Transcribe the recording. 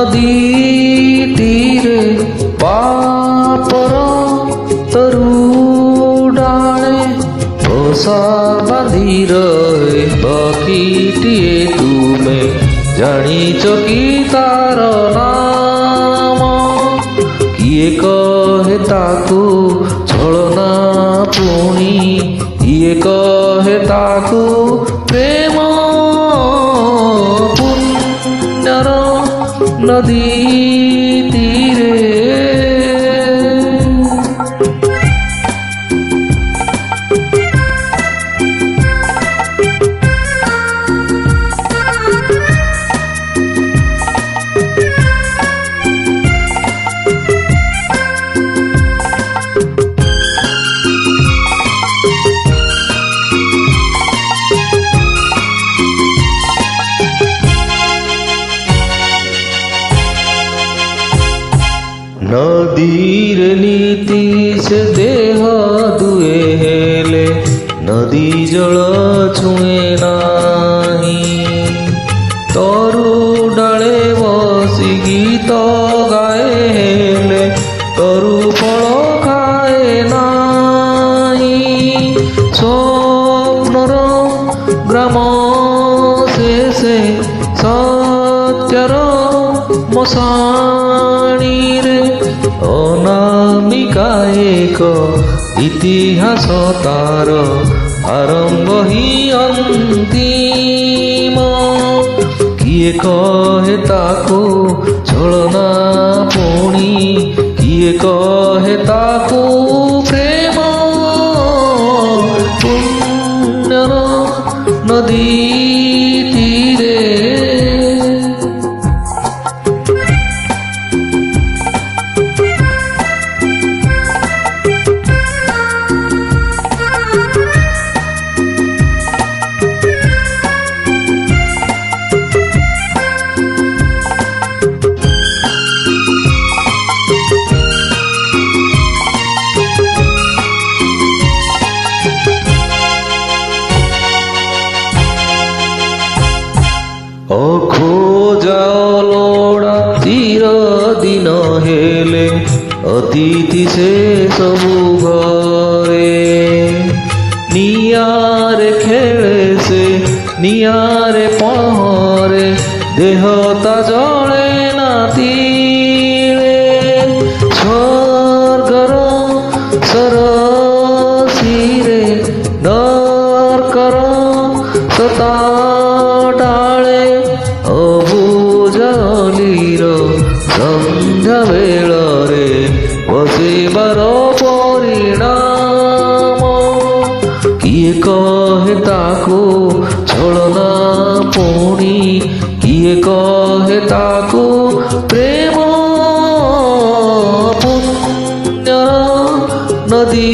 ନଦୀ ତୀରେ ପାପର ତରୁଡ଼ାଳେ ବସା ବାନ୍ଧି ରହେ ପକ୍ଷୀଟିଏ ତୁମେ ଜାଣିଛ କି ତାର ନାମ? କିଏ କହେ ତାକୁ ଛଳନା ପୁଣି କିଏ କହେ ତାକୁ ପ୍ରେମ ପୁଣ୍ୟର ନଦୀ ତୀରେ। ନଦୀରେ ନୀତି ସେ ଦେହ ଦୁଏ ହେଲେ ନଦୀ ଜଳ ଛୁଏଁ ନାହିଁ। ତରୁଡ଼ାଳେ ବସି ଗୀତ ଗାଏ ହେଲେ ତରୁ ଫଳ ଖାଏ ନାହିଁ। ସ୍ୱପ୍ନର ଗ୍ରାମ ଶେଷେ ସତ୍ୟର ମଶାଣୀରେ ଅନାମିକା ଏକ ଇତିହାସ ତାର ଆରମ୍ଭ ହିଁ ଅନ୍ତିମ। କିଏ କହେ ତାକୁ ଛଳନା ପୁଣି କିଏ କହେ ତାକୁ ପ୍ରେମ ପୁଣ୍ୟର ନଦୀ ତୀରେ। ଅଖୋଜା ଲୋଡ଼ା ଚିର ଦିନ ହେଲେ ଅତିଥି ସେ ସବୁ ଘରେ। ନିଆଁରେ ଖେଳେ ସେ ନିଆଁରେ ପହଁରେ ଦେହ ତା ଜଳେ ନା ତିଳେ। ସ୍ୱର୍ଗର ସରସିରେ ନର୍କର ସତା ଡାଳେ ଅବୁଝଲିର ସନ୍ଧ୍ୟା ବେଳରେ ବସିବାର ପରିଣାମ। କିଏ କହେ ତାକୁ ଛଳନା ପୁଣି କିଏ କହେ ତାକୁ ପ୍ରେମ ପୁଣ୍ୟ ନଦୀ